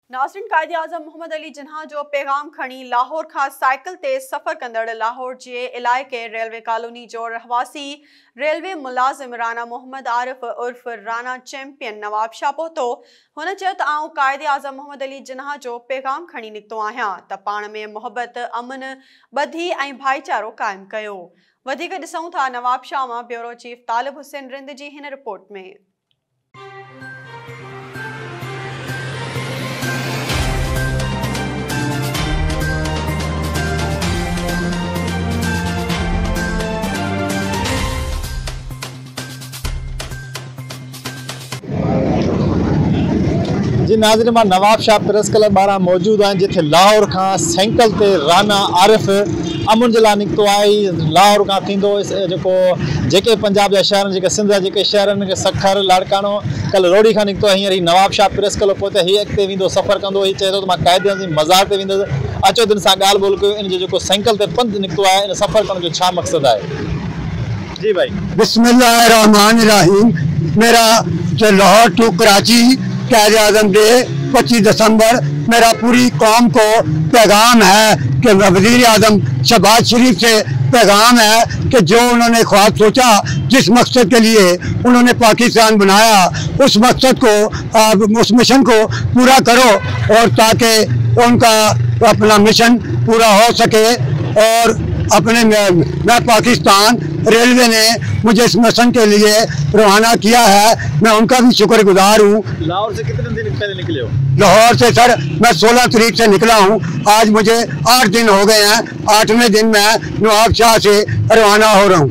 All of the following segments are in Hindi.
नाज़रीन, कायदे आज़म मोहम्मद अली जिन्हा जो पैगाम खणी लाहौर का साइकिल ते सफ़र कंदड़ लाहौर के इलाके रेलवे कॉलोनी जो रहवासी रेलवे मुलाजिम राना मोहम्मद आरिफ उर्फ राना चैंपियन नवाब शाह पहुतो। हुन चयो त आऊं कायदे आज़म मोहम्मद अली जिन्हा जो पैगाम खणी निकितो आहियां त पाण में मोहब्बत अमन बधी ऐं भाईचारो क़ाइमु कयो। वधीक ॾिसूं था नवाब शाह मां ब्यूरो चीफ तालिब हुसैन रिंद जी हिन रिपोर्ट में। जी नाज़रीन, मां नवाब शाह प्रेस क्लब बारा मौजूद आहियां जिथे लाहौर का साइकिल ते राना आरिफ अमन जे लाइ निकितो आहे। लाहौर का थींदो जेके पंजाब जा शहर जेके सिंध जा जेके शहर आहिनि सखर लाड़कानो कल रोड़ी खां निकितो आहे। हींअर ही नवाब शाह प्रेस क्लब पहुते हीअ अॻिते वेंदो सफ़र कंदो। हीअ चए थो त मां क़ाइदे आज़म मज़ार ते वेंदुसि। अचो दिन सां ॻाल्हि ॿोल कयो इन जो जेको साइकिल ते पंधु निकितो आहे इन सफ़र करण जो छा मक़सदु आहे। जी भाई, बिस्मिल्लाहिर्रहमानिर्रहीम। मेरा जो लाहौर टू कराची कायदे आज़म डे 25 दिसंबर मेरा पूरी कौम को पैगाम है कि वज़ीर आज़म शहबाज शरीफ से पैगाम है कि जो उन्होंने ख्वाब सोचा, जिस मकसद के लिए उन्होंने पाकिस्तान बनाया, उस मकसद को उस मिशन को पूरा करो और ताकि उनका अपना मिशन पूरा हो सके। और अपने मैं पाकिस्तान रेलवे ने मुझे इस मिशन के लिए रवाना किया है, मैं उनका भी शुक्रगुजार हूँ। लाहौर से कितने दिन पहले निकले हो? लाहौर से सर मैं 16 तारीख से निकला हूँ। आज मुझे 8 दिन हो गए हैं। 8वें दिन मैं नवाब शाह से रवाना हो रहा हूँ।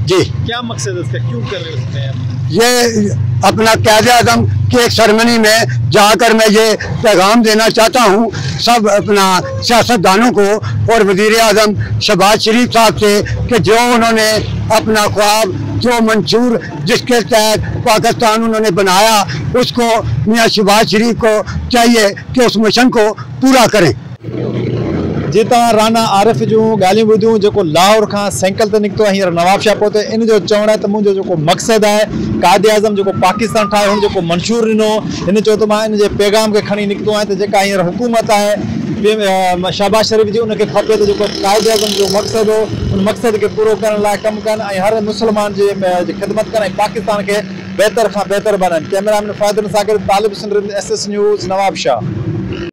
जी, क्या मकसद है इसका, क्यों कर रहे हो? ये अपना कायदे आज़म की एक सेरेमनी में जाकर मैं ये पैगाम देना चाहता हूँ सब अपना सियासतदानों को और वज़ीर आज़म शहबाज शरीफ साहब से कि जो उन्होंने अपना ख्वाब जो मंशूर जिसके तहत पाकिस्तान उन्होंने बनाया उसको मियाँ शहबाज शरीफ को चाहिए कि उस मिशन को पूरा करें। जी तव्हां राना आरिफ जूं ॻाल्हियूं ॿुधियूं जेको लाहौर खां साइकिल ते निकितो आहे हींअर नवाब शाह पहुते। इन जो चवणु आहे त मुंहिंजो जेको मक़सदु आहे कायदे आज़म जेको पाकिस्तान ठाहे हुन जेको मंशूर ॾिनो, हिन चयो त मां इन जे पैगाम खे खणी निकितो आहियां त जेका हींअर हुकूमत आहे शहबाज शरीफ जी उनखे खपे त जेको कायदे आज़म जो मक़सदु हो उन मक़सद खे पूरो करण लाइ कमु कनि ऐं हर मुस्लमान जी ख़िदमत कनि ऐं पाकिस्तान खे बहितर खां बहितर बनाइनि। कैमरामैन फ़ाइदुल सां गॾु तालिब हुसैन रिंद SS न्यूज़ नवाब शाह।